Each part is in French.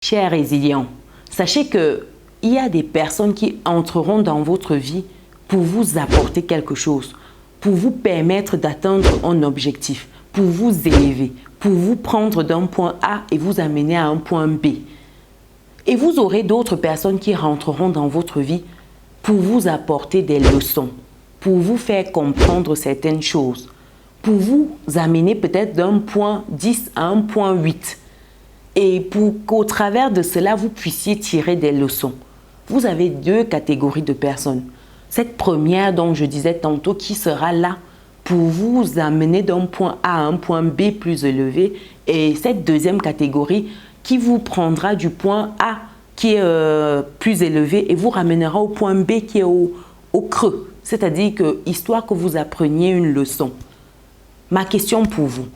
Chers résilients, sachez qu'il y a des personnes qui entreront dans votre vie pour vous apporter quelque chose, pour vous permettre d'atteindre un objectif, pour vous élever, pour vous prendre d'un point A et vous amener à un point B. Et vous aurez d'autres personnes qui rentreront dans votre vie pour vous apporter des leçons, pour vous faire comprendre certaines choses, pour vous amener peut-être d'un point 10 à un point 8. Et pour qu'au travers de cela, vous puissiez tirer des leçons. Vous avez deux catégories de personnes. Cette première dont je disais tantôt qui sera là pour vous amener d'un point A à un point B plus élevé. Et cette deuxième catégorie qui vous prendra du point A qui est plus élevé et vous ramènera au point B qui est au creux. C'est-à-dire que, histoire que vous appreniez une leçon. Ma question pour vous.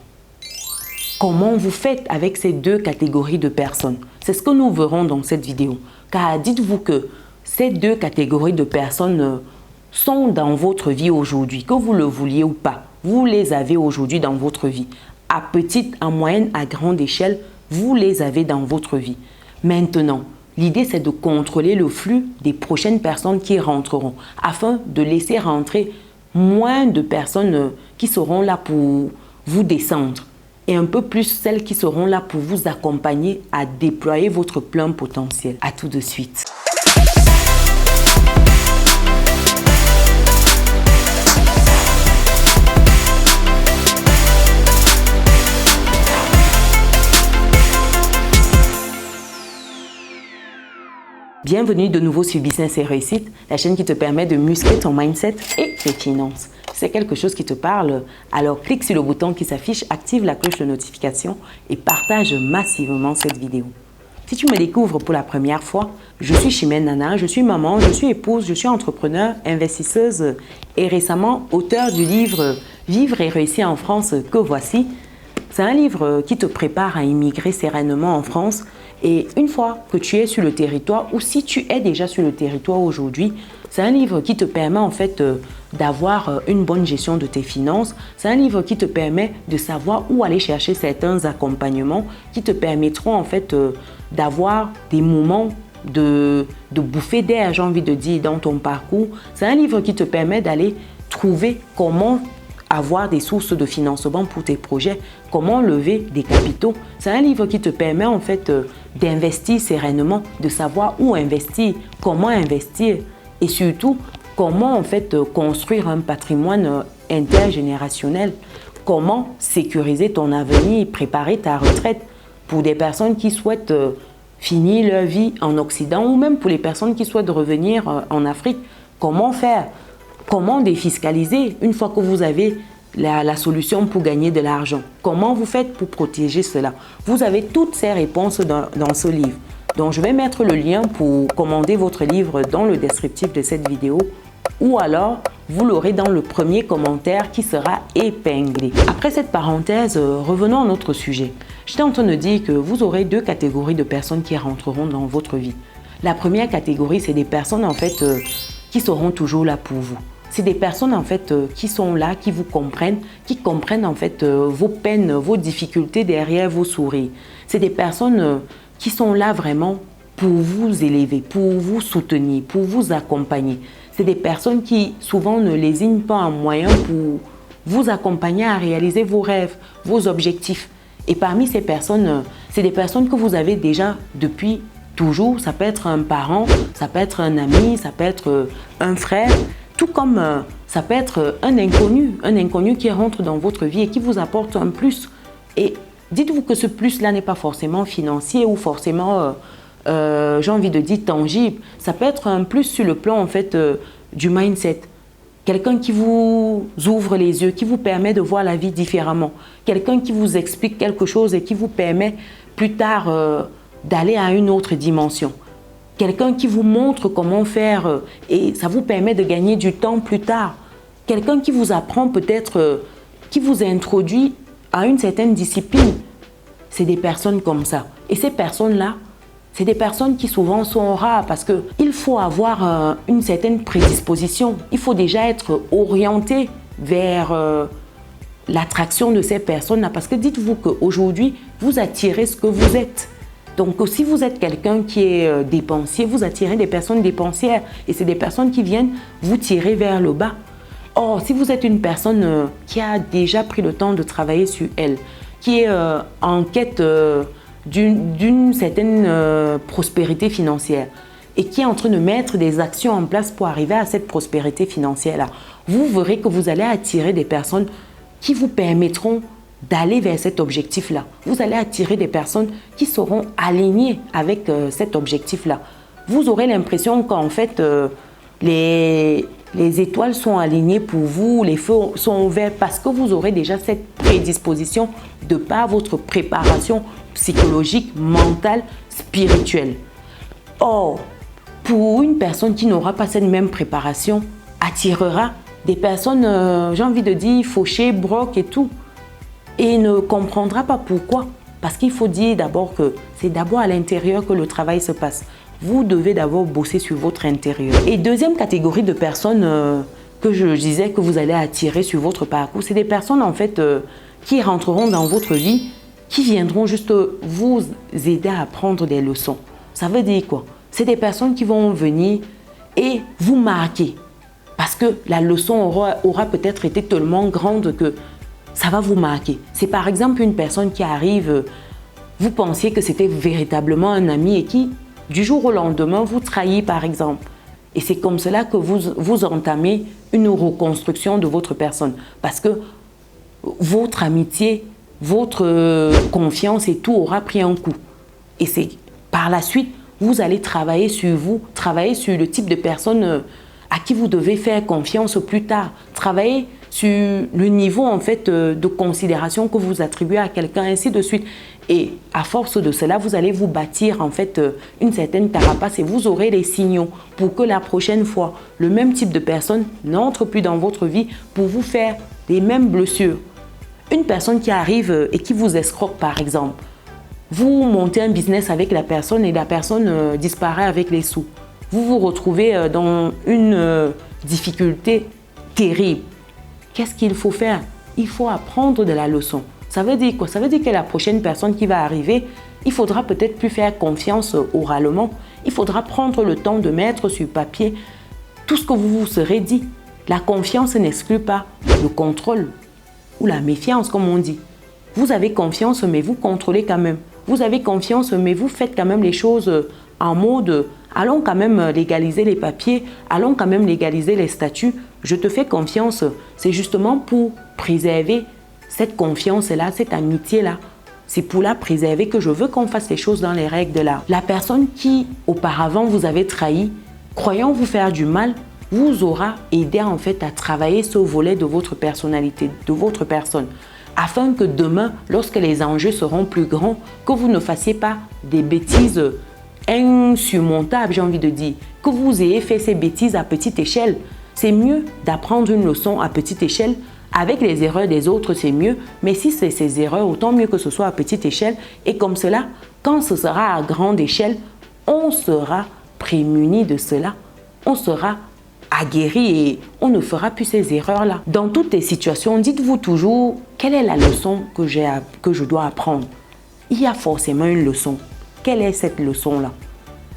Comment vous faites avec ces deux catégories de personnes? C'est ce que nous verrons dans cette vidéo. Car dites-vous que ces deux catégories de personnes sont dans votre vie aujourd'hui, que vous le vouliez ou pas. Vous les avez aujourd'hui dans votre vie. À petite, à moyenne, à grande échelle, vous les avez dans votre vie. Maintenant, l'idée c'est de contrôler le flux des prochaines personnes qui rentreront afin de laisser rentrer moins de personnes qui seront là pour vous descendre. Et un peu plus celles qui seront là pour vous accompagner à déployer votre plein potentiel. À tout de suite. Bienvenue de nouveau sur Business et Réussite, la chaîne qui te permet de muscler ton mindset et tes finances. Si c'est quelque chose qui te parle, alors clique sur le bouton qui s'affiche, active la cloche de notification et partage massivement cette vidéo. Si tu me découvres pour la première fois, je suis Chimène Nana, je suis maman, je suis épouse, je suis entrepreneur, investisseuse et récemment auteure du livre « Vivre et réussir en France que voici ». C'est un livre qui te prépare à immigrer sereinement en France. Et une fois que tu es sur le territoire ou si tu es déjà sur le territoire aujourd'hui, c'est un livre qui te permet en fait d'avoir une bonne gestion de tes finances. C'est un livre qui te permet de savoir où aller chercher certains accompagnements qui te permettront en fait d'avoir des moments de bouffée d'air, j'ai envie de dire, dans ton parcours. C'est un livre qui te permet d'aller trouver comment avoir des sources de financement pour tes projets, comment lever des capitaux. C'est un livre qui te permet en fait d'investir sereinement, de savoir où investir, comment investir et surtout comment en fait construire un patrimoine intergénérationnel, comment sécuriser ton avenir, préparer ta retraite pour des personnes qui souhaitent finir leur vie en Occident ou même pour les personnes qui souhaitent revenir en Afrique. Comment faire? Comment défiscaliser une fois que vous avez la solution pour gagner de l'argent? Comment vous faites pour protéger cela? Vous avez toutes ces réponses dans ce livre. Donc, je vais mettre le lien pour commander votre livre dans le descriptif de cette vidéo ou alors vous l'aurez dans le premier commentaire qui sera épinglé. Après cette parenthèse, revenons à notre sujet. J'étais en train de dire que vous aurez deux catégories de personnes qui rentreront dans votre vie. La première catégorie, c'est des personnes en fait qui seront toujours là pour vous. C'est des personnes en fait qui sont là, qui vous comprennent, qui comprennent en fait vos peines, vos difficultés derrière vos sourires. C'est des personnes qui sont là vraiment pour vous élever, pour vous soutenir, pour vous accompagner. C'est des personnes qui souvent ne lésinent pas en moyens pour vous accompagner à réaliser vos rêves, vos objectifs. Et parmi ces personnes, c'est des personnes que vous avez déjà depuis toujours. Ça peut être un parent, ça peut être un ami, ça peut être un frère. Tout comme ça peut être un inconnu qui rentre dans votre vie et qui vous apporte un plus. Et dites-vous que ce plus-là n'est pas forcément financier ou forcément, j'ai envie de dire, tangible. Ça peut être un plus sur le plan en fait du mindset. Quelqu'un qui vous ouvre les yeux, qui vous permet de voir la vie différemment. Quelqu'un qui vous explique quelque chose et qui vous permet plus tard d'aller à une autre dimension. Quelqu'un qui vous montre comment faire et ça vous permet de gagner du temps plus tard. Quelqu'un qui vous apprend peut-être, qui vous introduit à une certaine discipline. C'est des personnes comme ça. Et ces personnes-là, c'est des personnes qui souvent sont rares parce qu'il faut avoir une certaine prédisposition. Il faut déjà être orienté vers l'attraction de ces personnes-là. Parce que dites-vous qu'aujourd'hui, vous attirez ce que vous êtes. Donc, si vous êtes quelqu'un qui est dépensier, vous attirez des personnes dépensières et c'est des personnes qui viennent vous tirer vers le bas. Or, si vous êtes une personne qui a déjà pris le temps de travailler sur elle, qui est en quête d'une certaine prospérité financière et qui est en train de mettre des actions en place pour arriver à cette prospérité financière-là, vous verrez que vous allez attirer des personnes qui vous permettront d'aller vers cet objectif-là. Vous allez attirer des personnes qui seront alignées avec cet objectif-là. Vous aurez l'impression qu'en fait, les étoiles sont alignées pour vous, les feux sont ouverts parce que vous aurez déjà cette prédisposition de par votre préparation psychologique, mentale, spirituelle. Or, pour une personne qui n'aura pas cette même préparation, attirera des personnes, j'ai envie de dire, fauchées, broques et tout. Et ne comprendra pas pourquoi. Parce qu'il faut dire d'abord que c'est d'abord à l'intérieur que le travail se passe. Vous devez d'abord bosser sur votre intérieur. Et deuxième catégorie de personnes que je disais que vous allez attirer sur votre parcours, c'est des personnes en fait qui rentreront dans votre vie, qui viendront juste vous aider à apprendre des leçons. Ça veut dire quoi? C'est des personnes qui vont venir et vous marquer. Parce que la leçon aura peut-être été tellement grande que ça va vous marquer. C'est par exemple une personne qui arrive, vous pensiez que c'était véritablement un ami et qui, du jour au lendemain, vous trahit par exemple. Et c'est comme cela que vous entamez une reconstruction de votre personne. Parce que votre amitié, votre confiance et tout aura pris un coup. Et c'est par la suite, vous allez travailler sur vous, travailler sur le type de personne à qui vous devez faire confiance plus tard. Travailler sur le niveau en fait de considération que vous attribuez à quelqu'un, ainsi de suite. Et à force de cela, vous allez vous bâtir en fait une certaine carapace et vous aurez les signaux pour que la prochaine fois, le même type de personne n'entre plus dans votre vie pour vous faire les mêmes blessures. Une personne qui arrive et qui vous escroque par exemple, vous montez un business avec la personne et la personne disparaît avec les sous. Vous vous retrouvez dans une difficulté terrible. Qu'est-ce qu'il faut faire? Il faut apprendre de la leçon. Ça veut dire quoi? Ça veut dire que la prochaine personne qui va arriver, il faudra peut-être plus faire confiance oralement. Il faudra prendre le temps de mettre sur papier tout ce que vous vous serez dit. La confiance n'exclut pas le contrôle ou la méfiance, comme on dit. Vous avez confiance, mais vous contrôlez quand même. Vous avez confiance, mais vous faites quand même les choses en mode allons quand même légaliser les papiers, allons quand même légaliser les statuts. Je te fais confiance. C'est justement pour préserver cette confiance-là, cette amitié-là. C'est pour la préserver que je veux qu'on fasse les choses dans les règles de l'art. La personne qui, auparavant, vous avez trahi, croyant vous faire du mal, vous aura aidé en fait à travailler ce volet de votre personnalité, de votre personne. Afin que demain, lorsque les enjeux seront plus grands, que vous ne fassiez pas des bêtises insurmontables, j'ai envie de dire. Que vous ayez fait ces bêtises à petite échelle. C'est mieux d'apprendre une leçon à petite échelle. Avec les erreurs des autres, c'est mieux. Mais si c'est ces erreurs, autant mieux que ce soit à petite échelle. Et comme cela, quand ce sera à grande échelle, on sera prémuni de cela. On sera aguerri et on ne fera plus ces erreurs-là. Dans toutes les situations, dites-vous toujours, quelle est la leçon que je dois apprendre? Il y a forcément une leçon. Quelle est cette leçon-là?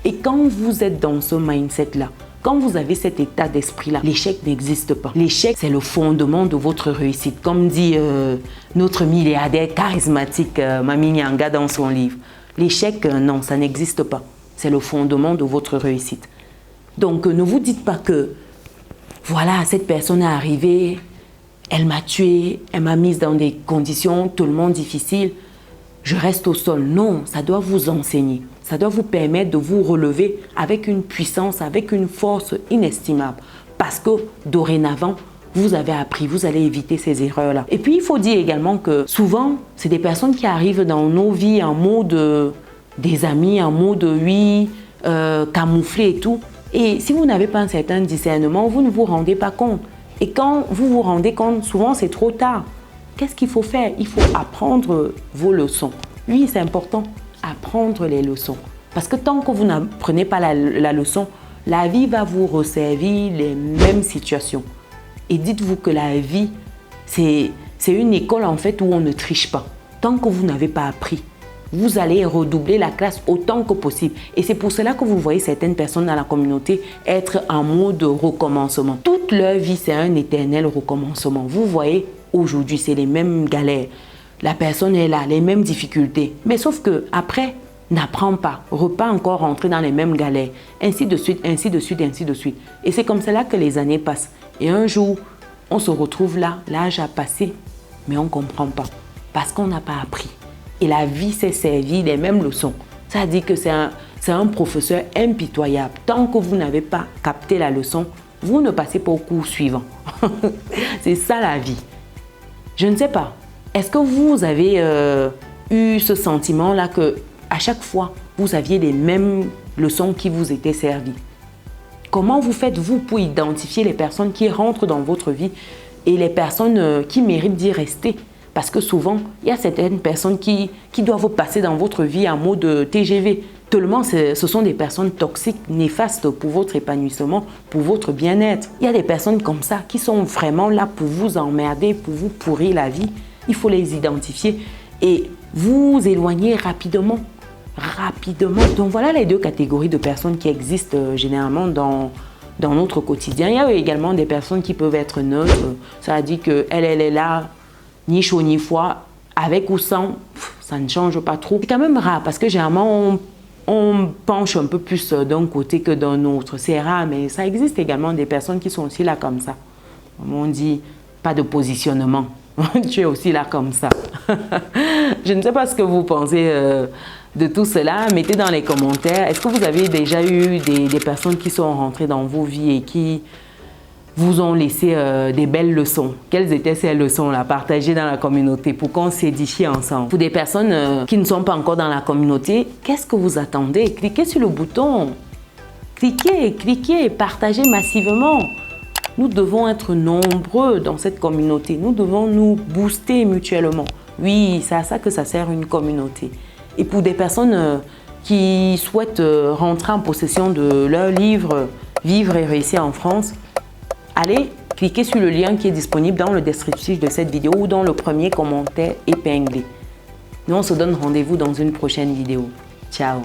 Et quand vous êtes dans ce mindset-là, quand vous avez cet état d'esprit-là, l'échec n'existe pas. L'échec, c'est le fondement de votre réussite. Comme dit notre milliardaire charismatique Mami Nyanga dans son livre. L'échec, non, ça n'existe pas. C'est le fondement de votre réussite. Donc, ne vous dites pas que, voilà, cette personne est arrivée, elle m'a tué, elle m'a mise dans des conditions tellement difficiles, je reste au sol. Non, ça doit vous enseigner. Ça doit vous permettre de vous relever avec une puissance, avec une force inestimable. Parce que dorénavant, vous avez appris, vous allez éviter ces erreurs-là. Et puis, il faut dire également que souvent, c'est des personnes qui arrivent dans nos vies en mode des amis, en mode oui, camouflé et tout. Et si vous n'avez pas un certain discernement, vous ne vous rendez pas compte. Et quand vous vous rendez compte, souvent c'est trop tard. Qu'est-ce qu'il faut faire? Il faut apprendre vos leçons. Oui, c'est important, apprendre les leçons. Parce que tant que vous n'apprenez pas la leçon, la vie va vous resservir les mêmes situations. Et dites-vous que la vie, c'est une école en fait où on ne triche pas. Tant que vous n'avez pas appris, vous allez redoubler la classe autant que possible. Et c'est pour cela que vous voyez certaines personnes dans la communauté être en mode recommencement. Toute leur vie, c'est un éternel recommencement. Vous voyez, aujourd'hui, c'est les mêmes galères. La personne est là, les mêmes difficultés. Mais sauf que après, n'apprend pas, repart encore rentrer dans les mêmes galères. Ainsi de suite, ainsi de suite, ainsi de suite. Et c'est comme cela que les années passent. Et un jour, on se retrouve là, l'âge a passé, mais on ne comprend pas. Parce qu'on n'a pas appris. Et la vie s'est servie des mêmes leçons. Ça dit que c'est un professeur impitoyable. Tant que vous n'avez pas capté la leçon, vous ne passez pas au cours suivant. C'est ça la vie. Je ne sais pas. Est-ce que vous avez eu ce sentiment-là que à chaque fois, vous aviez les mêmes leçons qui vous étaient servies? Comment vous faites-vous pour identifier les personnes qui rentrent dans votre vie et les personnes qui méritent d'y rester? Parce que souvent, il y a certaines personnes qui doivent passer dans votre vie en mode TGV. Tellement ce sont des personnes toxiques, néfastes pour votre épanouissement, pour votre bien-être. Il y a des personnes comme ça qui sont vraiment là pour vous emmerder, pour vous pourrir la vie. Il faut les identifier et vous éloigner rapidement. Donc voilà les deux catégories de personnes qui existent généralement dans notre quotidien. Il y a également des personnes qui peuvent être neutres. Ça a dit qu'elle est là, ni chaud ni froid, avec ou sans, ça ne change pas trop. C'est quand même rare parce que généralement on penche un peu plus d'un côté que d'un autre. C'est rare, mais ça existe également des personnes qui sont aussi là comme ça. On dit pas de positionnement. Tu es aussi là comme ça. Je ne sais pas ce que vous pensez de tout cela. Mettez dans les commentaires. Est-ce que vous avez déjà eu des personnes qui sont rentrées dans vos vies et qui vous ont laissé des belles leçons? Quelles étaient ces leçons-là? Partagez dans la communauté pour qu'on s'édifie ensemble. Pour des personnes qui ne sont pas encore dans la communauté, qu'est-ce que vous attendez? Cliquez sur le bouton. Cliquez, partagez massivement. Nous devons être nombreux dans cette communauté. Nous devons nous booster mutuellement. Oui, c'est à ça que ça sert une communauté. Et pour des personnes qui souhaitent rentrer en possession de leur livre « Vivre et réussir en France », allez cliquer sur le lien qui est disponible dans le descriptif de cette vidéo ou dans le premier commentaire épinglé. Nous, on se donne rendez-vous dans une prochaine vidéo. Ciao!